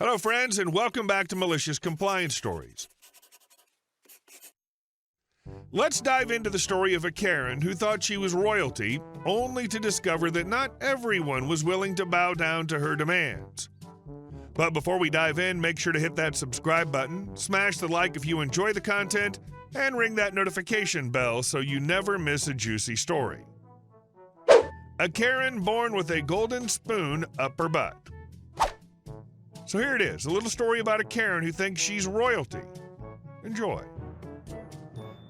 Hello, friends, and welcome back to Malicious Compliance Stories. Let's dive into the story of a Karen who thought she was royalty, only to discover that not everyone was willing to bow down to her demands. But before we dive in, make sure to hit that subscribe button, smash the like if you enjoy the content, and ring that notification bell so you never miss a juicy story. A Karen born with a golden spoon up her butt. So here it is, a little story about a Karen who thinks she's royalty. Enjoy.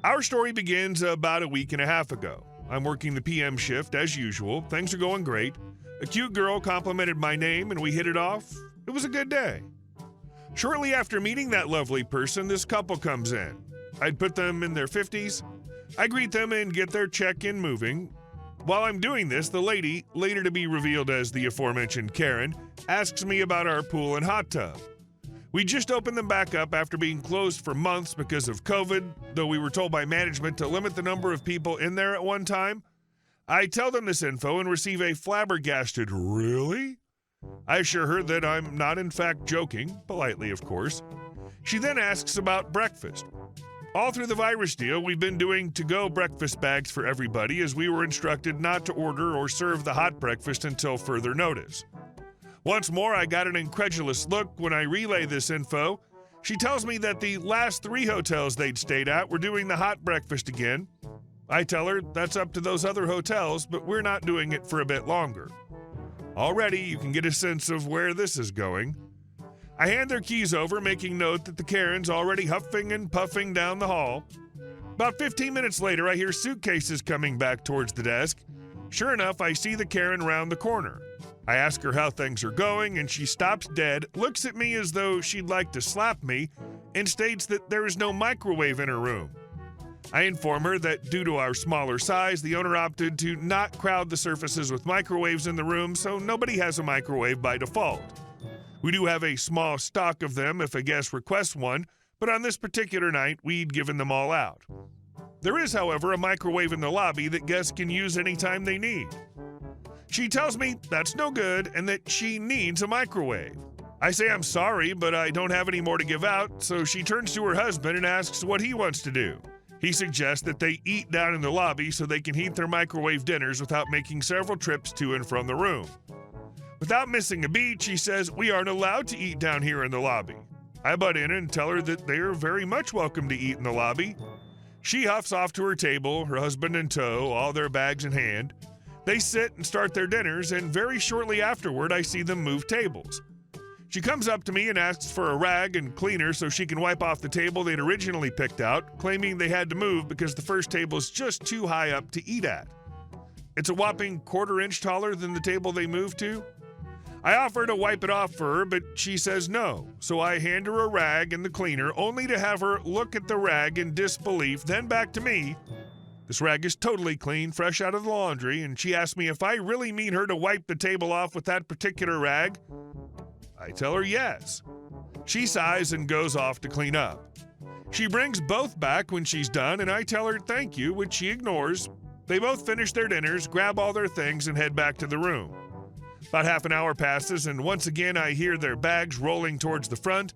Our story begins about a week and a half ago. I'm working the PM shift as usual. Things are going great. A cute girl complimented my name and we hit it off. It was a good day. Shortly after meeting that lovely person, this couple comes in. I'd put them in their 50s. I greet them and get their check-in moving. While I'm doing this, the lady, later to be revealed as the aforementioned Karen, asks me about our pool and hot tub. We just opened them back up after being closed for months because of COVID, though we were told by management to limit the number of people in there at one time. I tell them this info and receive a flabbergasted, "Really?" I assure her that I'm not in fact joking, politely of course. She then asks about breakfast. All through the virus deal, we've been doing to-go breakfast bags for everybody as we were instructed not to order or serve the hot breakfast until further notice. Once more, I got an incredulous look when I relay this info. She tells me that the last 3 hotels they'd stayed at were doing the hot breakfast again. I tell her that's up to those other hotels, but we're not doing it for a bit longer. Already, you can get a sense of where this is going. I hand their keys over, making note that the Karen's already huffing and puffing down the hall. About 15 minutes later, I hear suitcases coming back towards the desk. Sure enough, I see the Karen round the corner. I ask her how things are going, and she stops dead, looks at me as though she'd like to slap me, and states that there is no microwave in her room. I inform her that due to our smaller size, the owner opted to not crowd the surfaces with microwaves in the room, so nobody has a microwave by default. We do have a small stock of them if a guest requests one, but on this particular night, we'd given them all out. There is, however, a microwave in the lobby that guests can use anytime they need. She tells me that's no good and that she needs a microwave. I say I'm sorry, but I don't have any more to give out, so she turns to her husband and asks what he wants to do. He suggests that they eat down in the lobby so they can heat their microwave dinners without making several trips to and from the room. Without missing a beat, she says we aren't allowed to eat down here in the lobby. I butt in and tell her that they are very much welcome to eat in the lobby. She huffs off to her table, her husband in tow, all their bags in hand. They sit and start their dinners, and very shortly afterward, I see them move tables. She comes up to me and asks for a rag and cleaner so she can wipe off the table they'd originally picked out, claiming they had to move because the first table is just too high up to eat at. It's a whopping 1/4 inch taller than the table they moved to. I offer to wipe it off for her, but she says no, so I hand her a rag and the cleaner, only to have her look at the rag in disbelief, then back to me. This rag is totally clean, fresh out of the laundry, and she asks me if I really mean her to wipe the table off with that particular rag. I tell her yes. She sighs and goes off to clean up. She brings both back when she's done, and I tell her thank you, which she ignores. They both finish their dinners, grab all their things, and head back to the room. About half an hour passes, and once again I hear their bags rolling towards the front.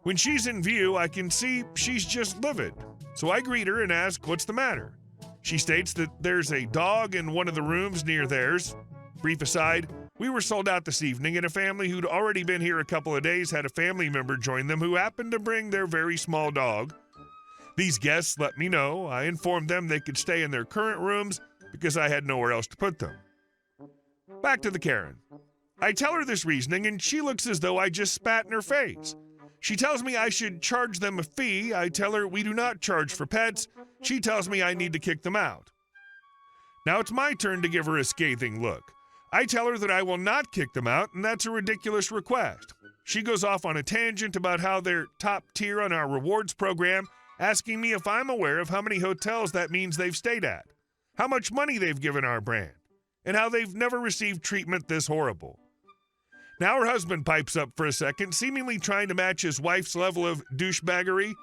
When she's in view, I can see she's just livid. So I greet her and ask what's the matter. She states that there's a dog in one of the rooms near theirs. Brief aside, we were sold out this evening, and a family who'd already been here a couple of days had a family member join them who happened to bring their very small dog. These guests let me know. I informed them they could stay in their current rooms because I had nowhere else to put them. Back to the Karen. I tell her this reasoning, and she looks as though I just spat in her face. She tells me I should charge them a fee. I tell her we do not charge for pets. She tells me I need to kick them out. Now it's my turn to give her a scathing look. I tell her that I will not kick them out, and that's a ridiculous request. She goes off on a tangent about how they're top tier on our rewards program, asking me if I'm aware of how many hotels that means they've stayed at, how much money they've given our brand, and how they've never received treatment this horrible. Now her husband pipes up for a second, seemingly trying to match his wife's level of douchebaggery.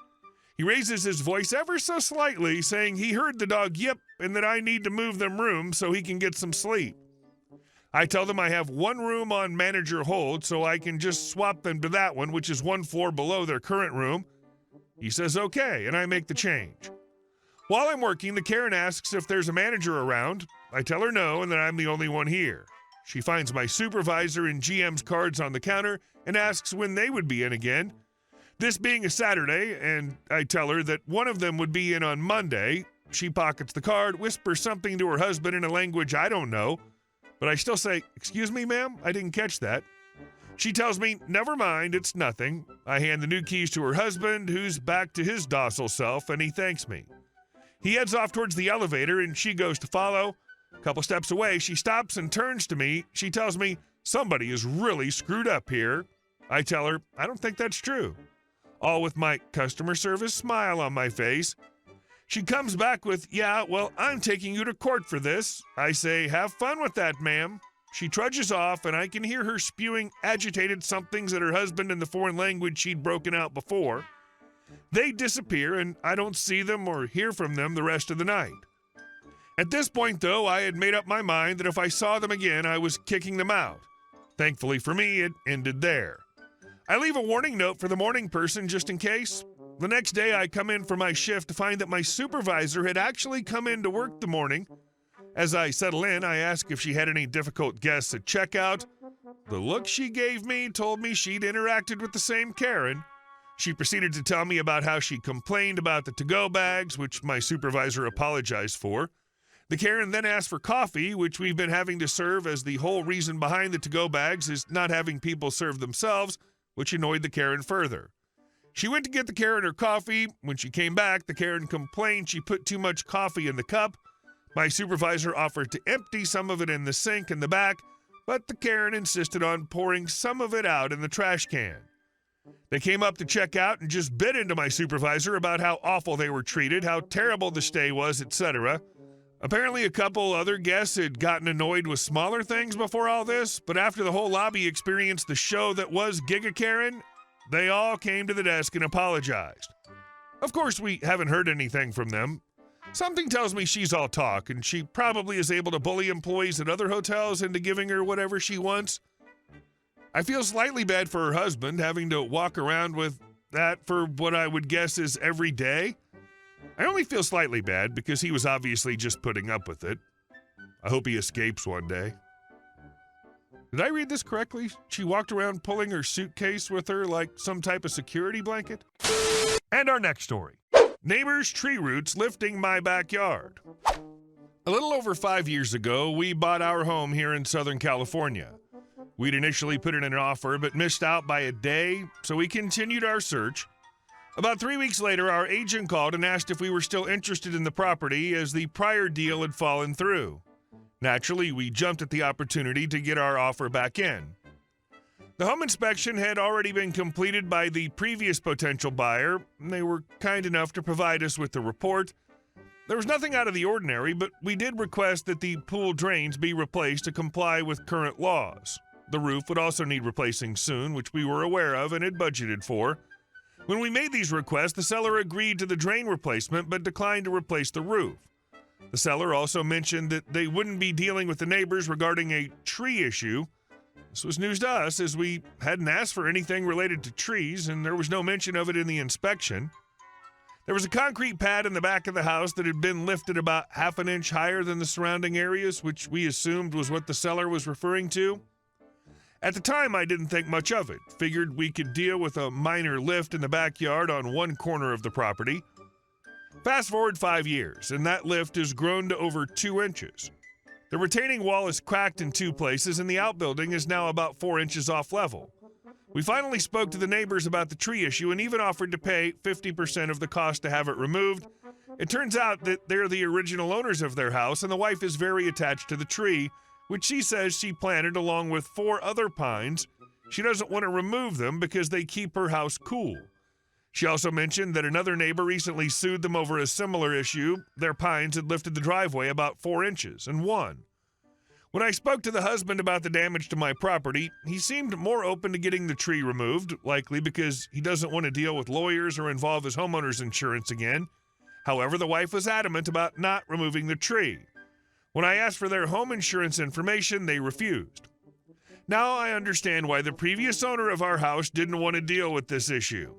He raises his voice ever so slightly, saying he heard the dog yip and that I need to move them rooms so he can get some sleep. I tell them I have one room on manager hold, so I can just swap them to that one, which is one floor below their current room. He says okay, and I make the change. While I'm working, the Karen asks if there's a manager around. I tell her no, and that I'm the only one here. She finds my supervisor and GM's cards on the counter and asks when they would be in again. This being a Saturday, and I tell her that one of them would be in on Monday. She pockets the card, whispers something to her husband in a language I don't know, but I still say, "Excuse me, ma'am, I didn't catch that." She tells me, "Never mind, it's nothing." I hand the new keys to her husband, who's back to his docile self, and he thanks me. He heads off towards the elevator, and she goes to follow. A couple steps away, she stops and turns to me. She tells me, "Somebody is really screwed up here." I tell her, "I don't think that's true," all with my customer service smile on my face. She comes back with, "Yeah, well, I'm taking you to court for this." I say, "Have fun with that, ma'am." She trudges off, and I can hear her spewing agitated somethings at her husband in the foreign language she'd broken out before. They disappear, and I don't see them or hear from them the rest of the night. At this point, though, I had made up my mind that if I saw them again, I was kicking them out. Thankfully for me, it ended there. I leave a warning note for the morning person just in case. The next day, I come in for my shift to find that my supervisor had actually come in to work the morning. As I settle in, I ask if she had any difficult guests at checkout. The look she gave me told me she'd interacted with the same Karen. She proceeded to tell me about how she complained about the to-go bags, which my supervisor apologized for. The Karen then asked for coffee, which we've been having to serve, as the whole reason behind the to-go bags is not having people serve themselves, which annoyed the Karen further. She went to get the Karen her coffee. When she came back, the Karen complained she put too much coffee in the cup. My supervisor offered to empty some of it in the sink in the back, but the Karen insisted on pouring some of it out in the trash can. They came up to check out and just bit into my supervisor about how awful they were treated, how terrible the stay was, etc. Apparently a couple other guests had gotten annoyed with smaller things before all this, but after the whole lobby experienced the show that was Giga Karen, they all came to the desk and apologized. Of course, we haven't heard anything from them. Something tells me she's all talk, and she probably is able to bully employees at other hotels into giving her whatever she wants. I feel slightly bad for her husband, having to walk around with that for what I would guess is every day. I only feel slightly bad because he was obviously just putting up with it. I hope he escapes one day. Did I read this correctly? She walked around pulling her suitcase with her like some type of security blanket? And our next story. Neighbors' tree roots lifting my backyard. A little over 5 years ago, we bought our home here in Southern California. We'd initially put in an offer, but missed out by a day, so we continued our search. About 3 weeks later, our agent called and asked if we were still interested in the property, as the prior deal had fallen through. Naturally, we jumped at the opportunity to get our offer back in. The home inspection had already been completed by the previous potential buyer, and they were kind enough to provide us with the report. There was nothing out of the ordinary, but we did request that the pool drains be replaced to comply with current laws. The roof would also need replacing soon, which we were aware of and had budgeted for. When we made these requests, the seller agreed to the drain replacement but declined to replace the roof. The seller also mentioned that they wouldn't be dealing with the neighbors regarding a tree issue. This was news to us, as we hadn't asked for anything related to trees, and there was no mention of it in the inspection. There was a concrete pad in the back of the house that had been lifted about half an inch higher than the surrounding areas, which we assumed was what the seller was referring to. At the time, I didn't think much of it. Figured we could deal with a minor lift in the backyard on one corner of the property. Fast forward 5 years, and that lift has grown to over 2 inches. The retaining wall is cracked in 2 places, and the outbuilding is now about 4 inches off level. We finally spoke to the neighbors about the tree issue and even offered to pay 50% of the cost to have it removed. It turns out that they're the original owners of their house, and the wife is very attached to the tree, which she says she planted along with 4 other pines. She doesn't want to remove them because they keep her house cool. She also mentioned that another neighbor recently sued them over a similar issue. Their pines had lifted the driveway about 4 inches and won. When I spoke to the husband about the damage to my property, he seemed more open to getting the tree removed, likely because he doesn't want to deal with lawyers or involve his homeowner's insurance again. However, the wife was adamant about not removing the tree. When I asked for their home insurance information, they refused. Now I understand why the previous owner of our house didn't want to deal with this issue.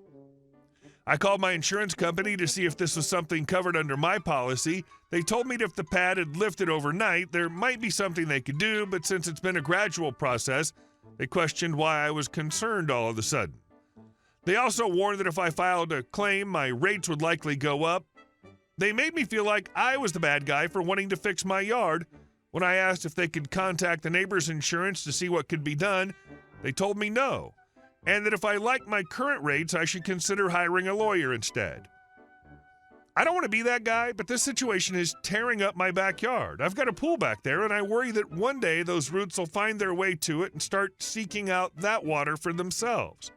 I called my insurance company to see if this was something covered under my policy. They told me that if the pad had lifted overnight, there might be something they could do, but since it's been a gradual process, they questioned why I was concerned all of a sudden. They also warned that if I filed a claim, my rates would likely go up. They made me feel like I was the bad guy for wanting to fix my yard. When I asked if they could contact the neighbor's insurance to see what could be done, they told me no, and that if I liked my current rates, I should consider hiring a lawyer instead. I don't want to be that guy, but this situation is tearing up my backyard. I've got a pool back there, and I worry that one day those roots will find their way to it and start seeking out that water for themselves.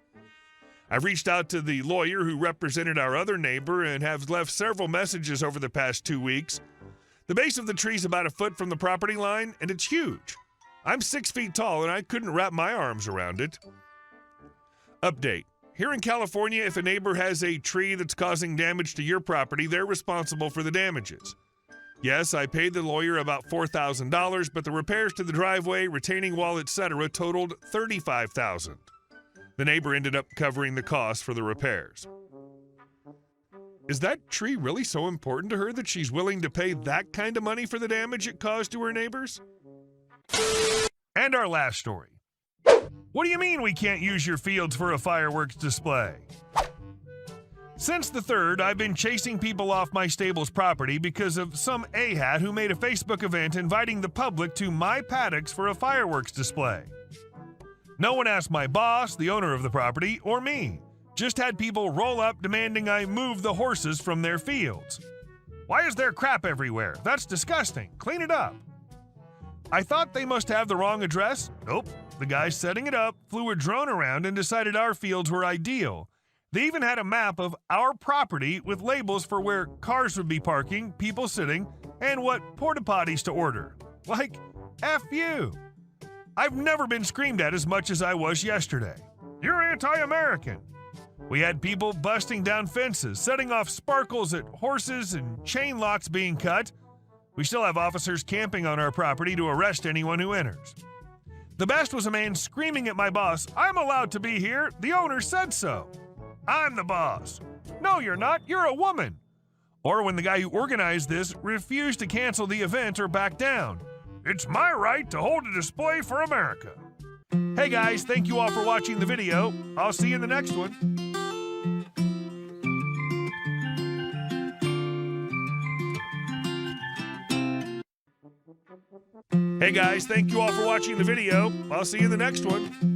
I've reached out to the lawyer who represented our other neighbor and have left several messages over the past 2 weeks. The base of the tree is about a foot from the property line, and it's huge. I'm 6 feet tall, and I couldn't wrap my arms around it. Update. Here in California, if a neighbor has a tree that's causing damage to your property, they're responsible for the damages. Yes, I paid the lawyer about $4,000, but the repairs to the driveway, retaining wall, etc. totaled $35,000. The neighbor ended up covering the cost for the repairs. Is that tree really so important to her that she's willing to pay that kind of money for the damage it caused to her neighbors? And our last story. What do you mean we can't use your fields for a fireworks display? Since the 3rd, I've been chasing people off my stable's property because of some A-hat who made a Facebook event inviting the public to my paddocks for a fireworks display. No one asked my boss, the owner of the property, or me. Just had people roll up demanding I move the horses from their fields. Why is there crap everywhere? That's disgusting. Clean it up. I thought they must have the wrong address. Nope. The guy setting it up flew a drone around and decided our fields were ideal. They even had a map of our property with labels for where cars would be parking, people sitting, and what porta potties to order. Like, F you. I've never been screamed at as much as I was yesterday. You're anti-American. We had people busting down fences, setting off sparkles at horses and chain locks being cut. We still have officers camping on our property to arrest anyone who enters. The best was a man screaming at my boss, "I'm allowed to be here. The owner said so." I'm the boss. No, you're not. You're a woman. Or when the guy who organized this refused to cancel the event or back down. It's my right to hold a display for America. Hey guys, thank you all for watching the video. I'll see you in the next one. Hey guys, thank you all for watching the video. I'll see you in the next one.